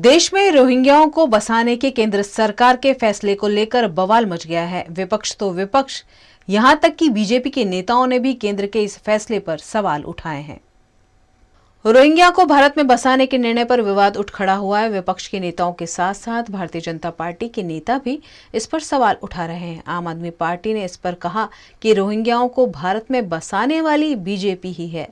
देश में रोहिंग्याओं को बसाने के केंद्र सरकार के फैसले को लेकर बवाल मच गया है। विपक्ष तो विपक्ष, यहां तक कि बीजेपी के नेताओं ने भी केंद्र के इस फैसले पर सवाल उठाए हैं। रोहिंग्या को भारत में बसाने के निर्णय पर विवाद उठ खड़ा हुआ है। विपक्ष के नेताओं के साथ साथ भारतीय जनता पार्टी के नेता भी इस पर सवाल उठा रहे हैं। आम आदमी पार्टी ने इस पर कहा कि रोहिंग्याओं को भारत में बसाने वाली बीजेपी ही है।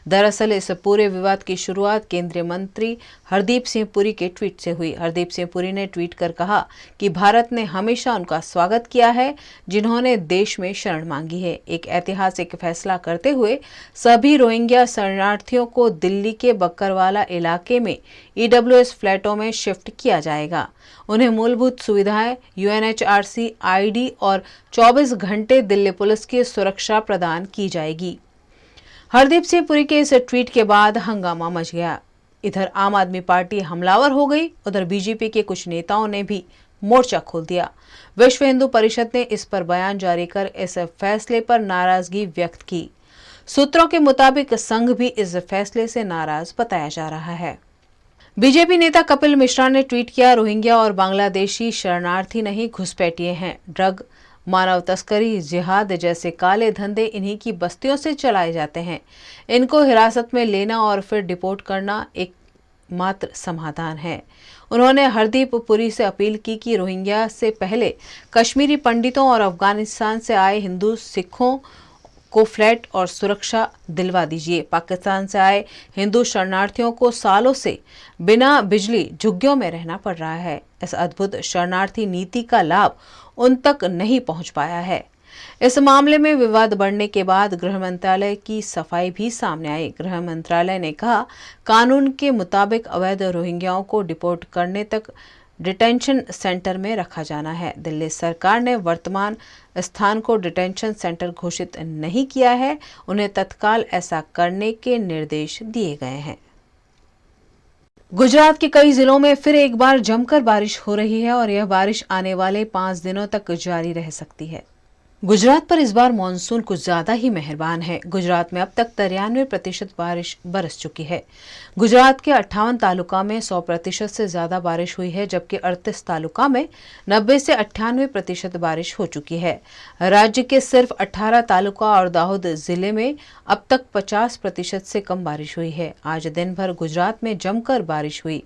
दरअसल इस पूरे विवाद की शुरुआत केंद्रीय मंत्री हरदीप सिंह पुरी के ट्वीट से हुई। हरदीप सिंह पुरी ने ट्वीट कर कहा कि भारत ने हमेशा उनका स्वागत किया है जिन्होंने देश में शरण मांगी है। एक ऐतिहासिक फैसला करते हुए सभी रोहिंग्या शरणार्थियों को दिल्ली के बक्करवाला इलाके में ईडब्ल्यूएस फ्लैटों में शिफ्ट किया जाएगा। उन्हें मूलभूत सुविधाएं, यूएनएचआरसी आईडी और 24 घंटे दिल्ली पुलिस की सुरक्षा प्रदान की जाएगी। हरदीप सिंह पुरी के इस ट्वीट के बाद हंगामा मच गया। इधर आम आदमी पार्टी हमलावर हो गई, उधर बीजेपी के कुछ नेताओं ने भी मोर्चा खोल दिया। विश्व हिंदू परिषद ने इस पर बयान जारी कर इस फैसले पर नाराजगी व्यक्त की। सूत्रों के मुताबिक संघ भी इस फैसले से नाराज बताया जा रहा है। बीजेपी नेता कपिल मिश्रा ने ट्वीट किया, रोहिंग्या और बांग्लादेशी शरणार्थी नहीं घुसपैठिए हैं। ड्रग, मानव तस्करी, जिहाद जैसे काले धंधे इन्हीं की बस्तियों से चलाए जाते हैं। इनको हिरासत में लेना और फिर डिपोर्ट करना एक मात्र समाधान है। उन्होंने हरदीप पुरी से अपील की कि रोहिंग्या से पहले कश्मीरी पंडितों और अफगानिस्तान से आए हिंदू सिखों को फ्लैट और सुरक्षा दिलवा दीजिए। पाकिस्तान से आए हिंदू शरणार्थियों को सालों से बिना बिजली झुग्गियों में रहना पड़ रहा है। इस अद्भुत शरणार्थी नीति का लाभ उन तक नहीं पहुंच पाया है। इस मामले में विवाद बढ़ने के बाद गृह मंत्रालय की सफाई भी सामने आई। गृह मंत्रालय ने कहा, कानून के मुताबिक अवैध रोहिंग्याओं को डिपोर्ट करने तक डिटेंशन सेंटर में रखा जाना है। दिल्ली सरकार ने वर्तमान स्थान को डिटेंशन सेंटर घोषित नहीं किया है। उन्हें तत्काल ऐसा करने के निर्देश दिए गए हैं। गुजरात के कई जिलों में फिर एक बार जमकर बारिश हो रही है और यह बारिश आने वाले 5 दिनों तक जारी रह सकती है। गुजरात पर इस बार मानसून कुछ ज्यादा ही मेहरबान है। गुजरात में अब तक 93% बारिश बरस चुकी है। गुजरात के 58 तालुका में 100% से ज्यादा बारिश हुई है, जबकि 38 तालुका में 90 से 98% बारिश हो चुकी है। राज्य के सिर्फ 18 तालुका और दाहोद जिले में अब तक 50% से कम बारिश हुई है। आज दिन भर गुजरात में जमकर बारिश हुई।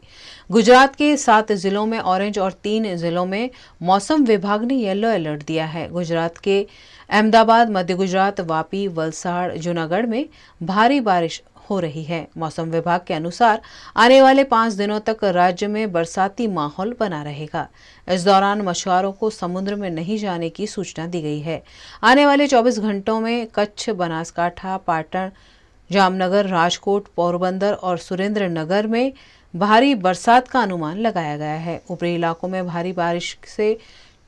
गुजरात के 7 जिलों में ऑरेंज और 3 जिलों में मौसम विभाग ने येलो अलर्ट दिया है। गुजरात के अहमदाबाद, मध्य गुजरात, वापी, वलसाड़, जूनागढ़ में भारी बारिश हो रही है। मौसम विभाग के अनुसार आने वाले 5 दिनों तक राज्य में बरसाती माहौल बना रहेगा। इस दौरान मछुआरों को समुद्र में नहीं जाने की सूचना दी गई है। आने वाले 24 घंटों में कच्छ, बनासकांठा, पाटन, जामनगर, राजकोट, पोरबंदर और सुरेंद्र नगर में भारी बरसात का अनुमान लगाया गया है। ऊपरी इलाकों में भारी बारिश से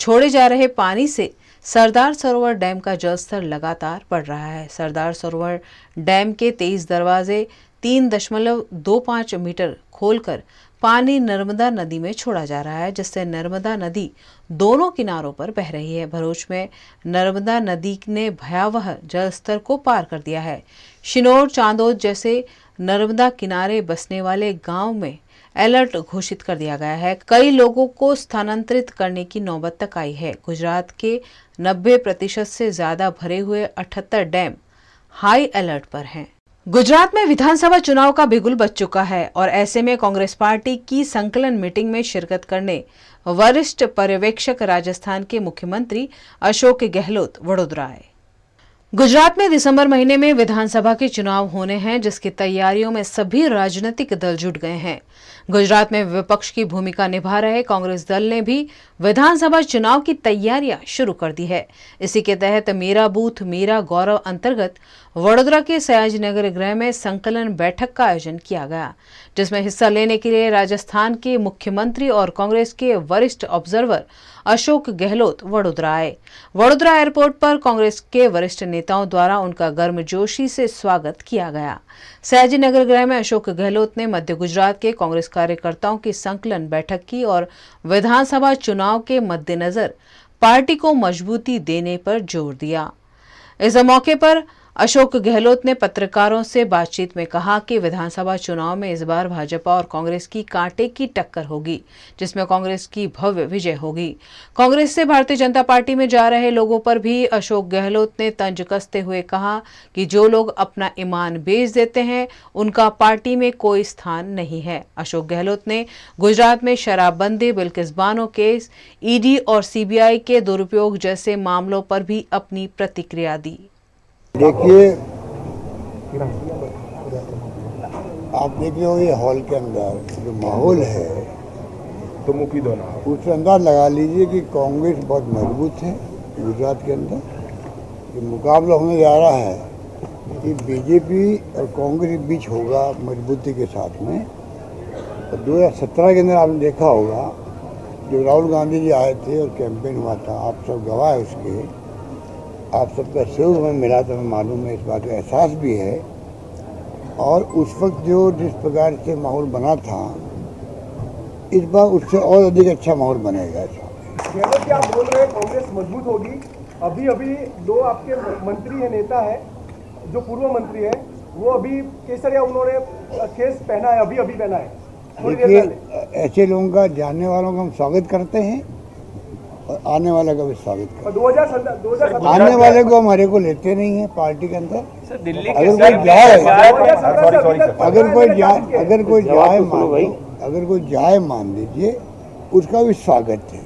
छोड़े जा रहे पानी से सरदार सरोवर डैम का जलस्तर लगातार बढ़ रहा है। सरदार सरोवर डैम के 23 दरवाजे 3.25 मीटर खोलकर पानी नर्मदा नदी में छोड़ा जा रहा है, जिससे नर्मदा नदी दोनों किनारों पर बह रही है। भरूच में नर्मदा नदी ने भयावह जलस्तर को पार कर दिया है। शिनोर, चांदोद जैसे नर्मदा किनारे बसने वाले गांव में अलर्ट घोषित कर दिया गया है। कई लोगों को स्थानांतरित करने की नौबत तक आई है। गुजरात के 90% से ज्यादा भरे हुए 78 डैम हाई अलर्ट पर हैं। गुजरात में विधानसभा चुनाव का बिगुल बज चुका है और ऐसे में कांग्रेस पार्टी की संकलन मीटिंग में शिरकत करने वरिष्ठ पर्यवेक्षक राजस्थान के मुख्यमंत्री अशोक गहलोत वडोदरा आए। गुजरात में दिसंबर महीने में विधानसभा के चुनाव होने हैं, जिसकी तैयारियों में सभी राजनीतिक दल जुट गए हैं। गुजरात में विपक्ष की भूमिका निभा रहे कांग्रेस दल ने भी विधानसभा चुनाव की तैयारियां शुरू कर दी है। इसी के तहत मेरा बूथ मेरा गौरव अंतर्गत वडोदरा के सयाजी नगर गृह में संकलन बैठक का आयोजन किया गया, जिसमें हिस्सा लेने के लिए राजस्थान के मुख्यमंत्री और कांग्रेस के वरिष्ठ ऑब्जर्वर अशोक गहलोत वडोदरा आए। वडोदरा एयरपोर्ट पर कांग्रेस के वरिष्ठ नेताओं द्वारा उनका गर्मजोशी से स्वागत किया गया। सयाजी नगर गृह में अशोक गहलोत ने मध्य गुजरात के कांग्रेस कार्यकर्ताओं की संकलन बैठक की और विधानसभा चुनाव के मद्देनजर पार्टी को मजबूती देने पर जोर दिया। इस मौके पर अशोक गहलोत ने पत्रकारों से बातचीत में कहा कि विधानसभा चुनाव में इस बार भाजपा और कांग्रेस की कांटे की टक्कर होगी, जिसमें कांग्रेस की भव्य विजय होगी। कांग्रेस से भारतीय जनता पार्टी में जा रहे लोगों पर भी अशोक गहलोत ने तंज कसते हुए कहा कि जो लोग अपना ईमान बेच देते हैं उनका पार्टी में कोई स्थान नहीं है। अशोक गहलोत ने गुजरात में शराबबंदी, बिल्किस बानो केस, ईडी और सीबीआई के दुरुपयोग जैसे मामलों पर भी अपनी प्रतिक्रिया दी। देखिए, आप देख रहे हो ये हॉल के अंदर जो माहौल है तो मुखी दोनों उससे अंदाज लगा लीजिए कि कांग्रेस बहुत मजबूत है गुजरात के अंदर। ये मुकाबला होने जा रहा है कि बीजेपी और कांग्रेस के बीच होगा मजबूती के साथ में। और 2017 के अंदर आपने देखा होगा जो राहुल गांधी जी आए थे और कैंपेन हुआ था, आप सब गवाह है उसके, आप सबका सहयोग हमें मिला तो हमें मालूम है, इस बात का एहसास भी है। और उस वक्त जो जिस प्रकार से माहौल बना था, इस बार उससे और अधिक अच्छा माहौल बनेगा। गहलोत जी, आप बोल रहे हैं कांग्रेस मजबूत होगी। अभी अभी दो आपके मंत्री है, नेता है जो पूर्व मंत्री है, वो अभी केसरिया उन्होंने केस पहना है, अभी पहना है। देखिए, ऐसे लोगों का, जानने वालों का हम स्वागत करते हैं और आने वाले का भी स्वागत करते हैं। 2017 आने वाले को हमारे को लेते नहीं है पार्टी के अंदर। दिल्ली अगर कोई जाए मान लीजिए, उसका भी स्वागत है।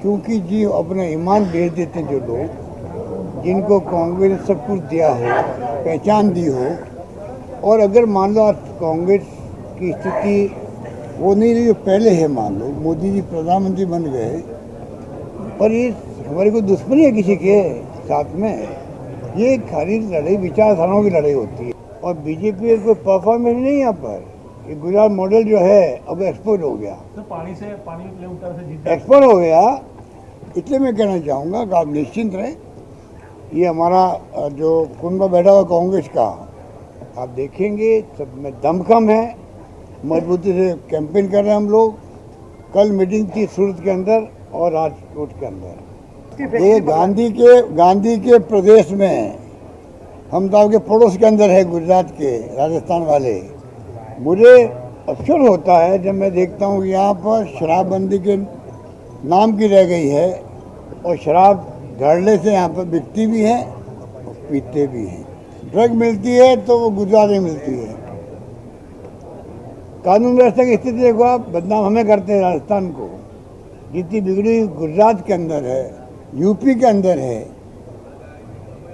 क्योंकि जी अपना ईमान बेच देते हैं जो लोग, जिनको कांग्रेस ने सब कुछ दिया हो, पहचान दी हो, और अगर मान लो कांग्रेस की स्थिति वो नहीं रही जो पहले है, मान लो मोदी जी प्रधानमंत्री बन गए और ये हमारी कोई दुश्मनी है किसी के साथ में, ये खाली लड़ाई विचारधाराओं की लड़ाई होती है। और बीजेपी कोई परफॉर्मेंस नहीं यहाँ पर। ये गुजरात मॉडल जो है अब एक्सपोर्ट हो गया, एक्सपोर्ट हो गया। इसलिए मैं कहना चाहूँगा कि आप निश्चिंत रहें, ये हमारा जो कुंभा बैठा हुआ कांग्रेस का, आप देखेंगे सब में दमखम है, मजबूती से कैंपेन कर रहे हैं हम लोग। कल मीटिंग थी सूरत के अंदर और राजकोट के अंदर। ये गांधी के प्रदेश में, हम तो आपके पड़ोस के अंदर है गुजरात के, राजस्थान वाले। मुझे अफसोस होता है जब मैं देखता हूँ कि यहाँ पर शराबबंदी के नाम की रह गई है और शराब धड़ल्ले से यहाँ पर बिकती भी है और पीते भी हैं। ड्रग मिलती है तो वो गुजरात में मिलती है। कानून व्यवस्था की स्थिति देखो आप, बदनाम हमें करते हैं राजस्थान को। जितनी बिगड़ी गुजरात के अंदर है, यूपी के अंदर है।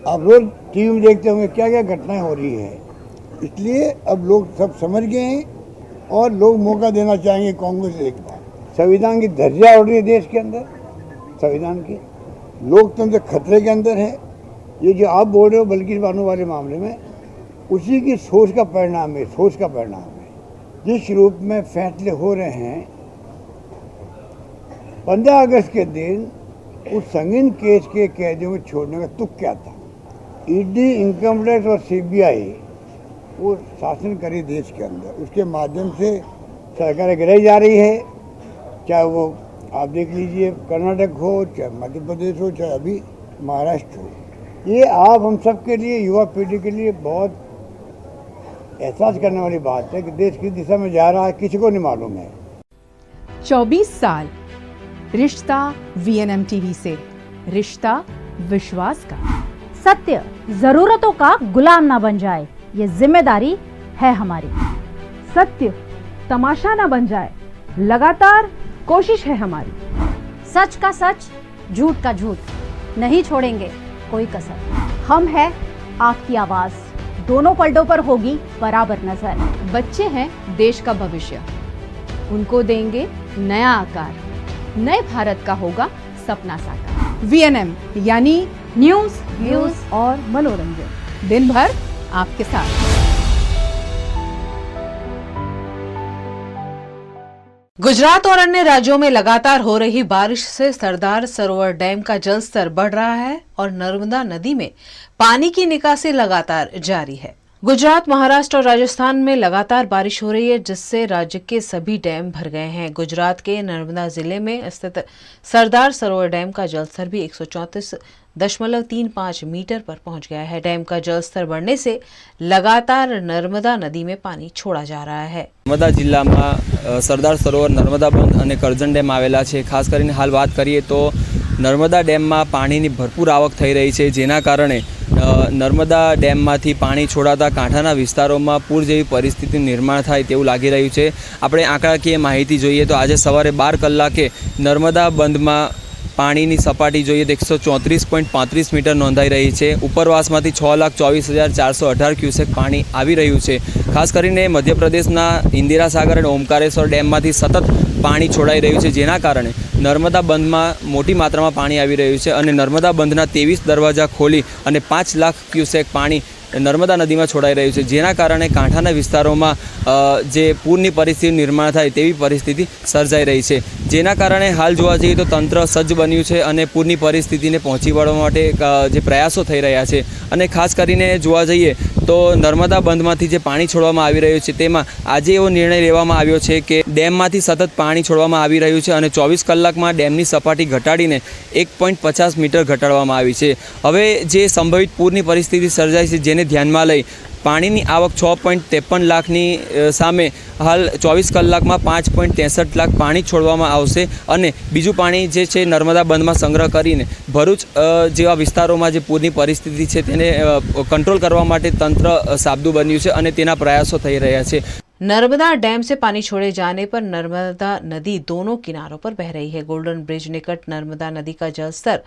आप रोज टीवी में देखते होंगे क्या क्या घटनाएं हो रही है। इसलिए अब लोग सब समझ गए हैं और लोग मौका देना चाहेंगे कांग्रेस एक बार। संविधान की धज्जियां उड़ रही है देश के अंदर, संविधान की, लोकतंत्र खतरे के अंदर है। ये जो आप बोल रहे हो बिल्किस बानो वाले मामले में, उसी की सोच का परिणाम है, सोच का परिणाम है। जिस रूप में फैसले हो रहे हैं, 15 अगस्त के दिन उस संगीन केस के कैदियों को छोड़ने का तुक क्या था। ईडी, इनकम टैक्स और सीबीआई वो शासन करे देश के अंदर, उसके माध्यम से सरकारें गिराई जा रही है। चाहे वो आप देख लीजिए कर्नाटक हो, चाहे मध्य प्रदेश हो, चाहे अभी महाराष्ट्र हो। ये आप हम सब के लिए, युवा पीढ़ी के लिए बहुत एहसास करने वाली बात है कि देश किस दिशा में जा रहा है, किसी को नहीं मालूम है। 24 साल रिश्ता वीएनएम टीवी से, रिश्ता विश्वास का। सत्य जरूरतों का गुलाम ना बन जाए, ये जिम्मेदारी है हमारी। सत्य तमाशा ना बन जाए, लगातार कोशिश है हमारी। सच का सच, झूठ का झूठ, नहीं छोड़ेंगे कोई कसर। हम है आपकी आवाज, दोनों पलटों पर होगी बराबर नजर। बच्चे हैं देश का भविष्य, उनको देंगे नया आकार, नए भारत का होगा सपना साकार। वीएनएम यानी न्यूज, व्यूज और मनोरंजन, दिन भर आपके साथ। गुजरात और अन्य राज्यों में लगातार हो रही बारिश से सरदार सरोवर डैम का जलस्तर बढ़ रहा है और नर्मदा नदी में पानी की निकासी लगातार जारी है। गुजरात, महाराष्ट्र और राजस्थान में लगातार बारिश हो रही है, जिससे राज्य के सभी डैम भर गए हैं। गुजरात के नर्मदा जिले में स्थित सरदार सरोवर डैम का जलस्तर भी 0.35 मीटर पर पहुंच गया है। डैम का जलस्तर बढ़ने से लगातार नर्मदा नदी में पानी छोड़ा जा रहा है। नर्मदा जिल्लाમાં સરદાર સરોવર નર્મદા બંધ અને કરજણ ડેમ આવેલા છે। ખાસ કરીને હાલ વાત કરીએ તો નર્મદા ડેમમાં પાણીની ભરપૂર આવક થઈ રહી છે, જેના કારણે નર્મદા ડેમમાંથી પાણી છોડાતા કાંઠાના વિસ્તારોમાં પૂર જેવી પરિસ્થિતિનું નિર્માણ થાય તેવું લાગી રહ્યું છે। આપણે આંકડાકીય માહિતી જોઈએ તો આજે સવારે 12 કલાકે નર્મદા બંધમાં પાણીની સપાટી જોઈએ તો 134.35 મીટર નોંધાઈ રહી છે। ઉપરવાસમાંથી 6,24,418 ક્યુસેક પાણી આવી રહ્યું છે। ખાસ કરીને મધ્યપ્રદેશના ઇન્દિરા સાગર અને ઓમકારેશ્વર ડેમમાંથી સતત પાણી છોડાઈ રહ્યું છે, જેના કારણે નર્મદા બંધમાં મોટી માત્રામાં પાણી આવી રહ્યું છે અને નર્મદા બંધના 23 દરવાજા ખોલી અને 5 લાખ ક્યુસેક પાણી નર્મદા નદીમાં છોડાઈ રહ્યું છે, જેના કારણે કાંઠાના વિસ્તારોમાં જે પૂરની પરિસ્થિતિ નિર્માણ થાય તેવી પરિસ્થિતિ સર્જાઈ રહી છે। જેના કારણે હાલ જોવા જઈએ તો તંત્ર સજ્જ બન્યું છે અને પૂરની પરિસ્થિતિને પહોંચી વળવા માટે જે પ્રયાસો થઈ રહ્યા છે। અને ખાસ કરીને જોવા જઈએ તો નર્મદા બંધમાંથી જે પાણી છોડવામાં આવી રહ્યું છે તેમાં આજે એવો નિર્ણય લેવામાં આવ્યો છે કે ડેમમાંથી સતત પાણી છોડવામાં આવી રહ્યું છે અને 24 કલાકમાં ડેમની સપાટી ઘટાડીને 1.50 મીટર ઘટાડવામાં આવી છે। હવે જે સંભવિત પૂરની પરિસ્થિતિ સર્જાઈ છે જેને ધ્યાનમાં લઈ પાણીની આવક 6.53 લાખની સામે હાલ 24 કલાકમાં 5.63 લાખ પાણી છોડવામાં આવશે અને બીજું પાણી જે છે નર્મદા બંધમાં સંગ્રહ કરીને ભરૂચ જેવા વિસ્તારોમાં જે પૂરની પરિસ્થિતિ છે તેને કંટ્રોલ કરવા માટે તંત્ર સાબદું બન્યું છે અને તેના પ્રયાસો થઈ રહ્યા છે। नर्मदा डैम से पानी छोड़े जाने पर नर्मदा नदी दोनों किनारों पर बह रही है। गोल्डन ब्रिज निकट नर्मदा नदी का जलस्तर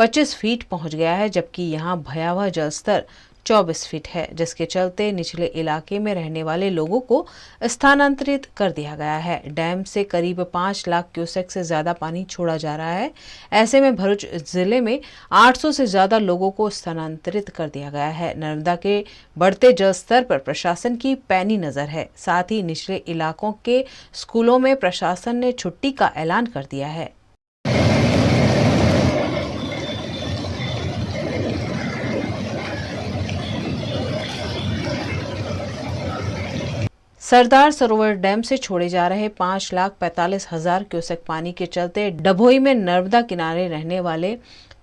25 फीट पहुंच गया है, जबकि यहां भयावह जलस्तर 24 फीट है, जिसके चलते निचले इलाके में रहने वाले लोगों को स्थानांतरित कर दिया गया है। डैम से करीब 5 लाख क्यूसेक से ज्यादा पानी छोड़ा जा रहा है। ऐसे में भरूच जिले में 800 से ज्यादा लोगों को स्थानांतरित कर दिया गया है। नर्मदा के बढ़ते जलस्तर पर प्रशासन की पैनी नजर है। साथ ही निचले इलाकों के स्कूलों में प्रशासन ने छुट्टी का ऐलान कर दिया है। सरदार सरोवर डैम से छोड़े जा रहे 5,45,000 क्यूसेक पानी के चलते डभोई में नर्मदा किनारे रहने वाले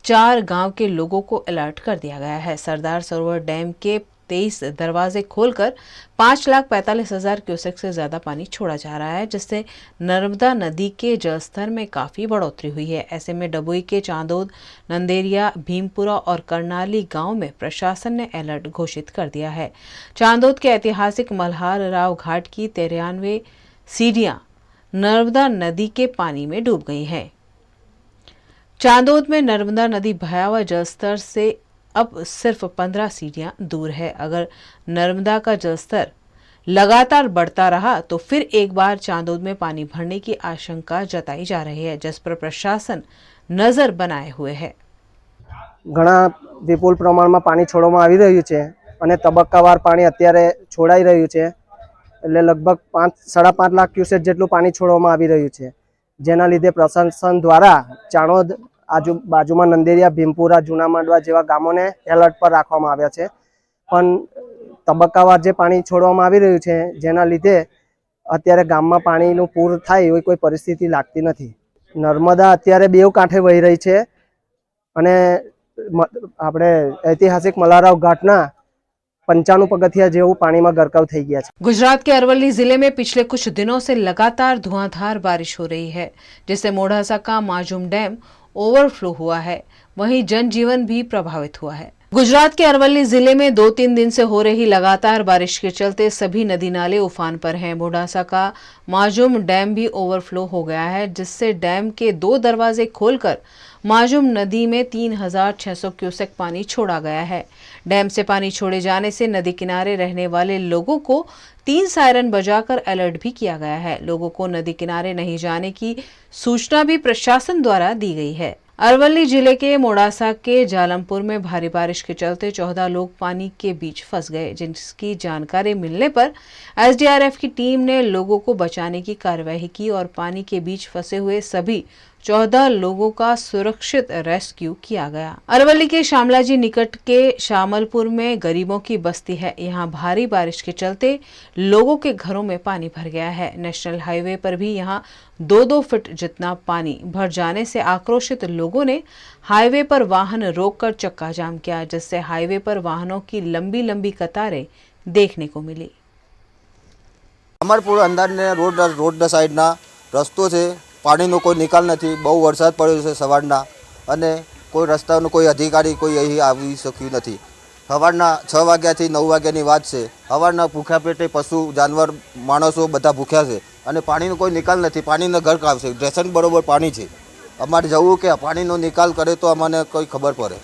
4 गांव के लोगों को अलर्ट कर दिया गया है। सरदार सरोवर डैम के 23 दरवाजे खोलकर 5,45,000 क्यूसेक से ज्यादा पानी छोड़ा जा रहा है, जिससे नर्मदा नदी के जलस्तर में काफी बढ़ोतरी हुई है। ऐसे में डभोई के चांदोद, नंदेरिया, भीमपुरा और करनाली गांव में प्रशासन ने अलर्ट घोषित कर दिया है। चांदोद के ऐतिहासिक मल्हार राव घाट की 93 सीढ़ियां नर्मदा नदी के पानी में डूब गई हैं। चांदोद में नर्मदा नदी भयावह जलस्तर से अब सिर्फ 15 सीढ़ियां दूर है। अगर नर्मदा का जलस्तर लगातार बढ़ता रहा तो फिर एक बार चांदोद में पानी भरने की आशंका जताई जा रही है, जिस पर प्रशासन नजर बनाए हुए है। ઘણા વિપુલ પ્રમાણમાં પાણી છોડવામાં આવી રહ્યું છે અને તબક્કાવાર પાણી અત્યારે છોડાઈ રહ્યું છે, એટલે લગભગ 5.5 લાખ ક્યુસેક જેટલું પાણી છોડવામાં આવી રહ્યું છે, જેના લીધે પ્રશાસન દ્વારા ચાણોદ બાજુમાં નંદેરિયા, ભીમપુરા, જૂના માંડવા જેવા ગામોને એલર્ટ પર રાખવામાં આવ્યા છે। પણ તબક્કાવાર જે પાણી છોડવામાં આવી રહ્યું છે જેના લીધે અત્યારે ગામમાં પાણીનું પૂર થાય એવી કોઈ પરિસ્થિતિ લાગતી નથી। નર્મદા અત્યારે બેઉ કાંઠે વહી રહી છે અને આપણે ઐતિહાસિક મલ્હારાવ ઘાટના 95 પગથિયા જેવું પાણીમાં ગરકાવ થઈ ગયા છે। गुजरात के अरवली जिले में पिछले कुछ दिनों से लगातार धुआंधार बारिश हो रही है, जिससे मोढ़ासा का माजूम डैम ओवरफ्लो हुआ है। वहीं जनजीवन भी प्रभावित हुआ है। गुजरात के अरवली जिले में 2-3 दिन से हो रही लगातार बारिश के चलते सभी नदी नाले उफान पर हैं। मोढ़ासा का माजूम डैम भी ओवरफ्लो हो गया है, जिससे डैम के 2 दरवाजे खोलकर माजूम नदी में 3,600 क्यूसेक पानी छोड़ा गया है। डैम से पानी छोड़े जाने से नदी किनारे रहने वाले लोगों को 3 सायरन बजाकर अलर्ट भी किया गया है। लोगों को नदी किनारे नहीं जाने की सूचना भी प्रशासन द्वारा दी गई है। अरवली जिले के मोड़ासा के जालमपुर में भारी बारिश के चलते 14 लोग पानी के बीच फंस गए, जिसकी जानकारी मिलने पर एसडीआरएफ की टीम ने लोगों को बचाने की कार्यवाही की और पानी के बीच फंसे हुए सभी 14 लोगों का सुरक्षित रेस्क्यू किया गया। अरवली के शामलाजी निकट के शामलपुर में गरीबों की बस्ती है। यहाँ भारी बारिश के चलते लोगों के घरों में पानी भर गया है। नेशनल हाईवे पर भी यहाँ 2-2 फीट जितना पानी भर जाने से आक्रोशित लोगों ने हाईवे पर वाहन रोककर चक्का जाम किया, जिससे हाईवे पर वाहनों की लंबी लंबी कतारें देखने को मिली। अमरपुर अंदर रोड साइडना रस्तो है, पानीनो कोई निकाल नहीं। बहु वरसाद पड़्यो छे सवाરના અને કોઈ રસ્તાનો કોઈ અધિકારી કોઈ અહીં આવી શક્યું નથી। સવારના 6 વાગ્યાથી 9 વાગ્યાની વાત છે। સવારના ભૂખ્યા પેટે પશુ जानवर માણસો બધા ભૂખ્યા છે અને પાણીનો કોઈ નિકાલ નથી। પાણીનો ઘર કામ છે, ડ્રેસન બરોબર પાણી છે। અમારે જવું કે પાણીનો નિકાલ કરે તો અમને કોઈ ખબર પડે।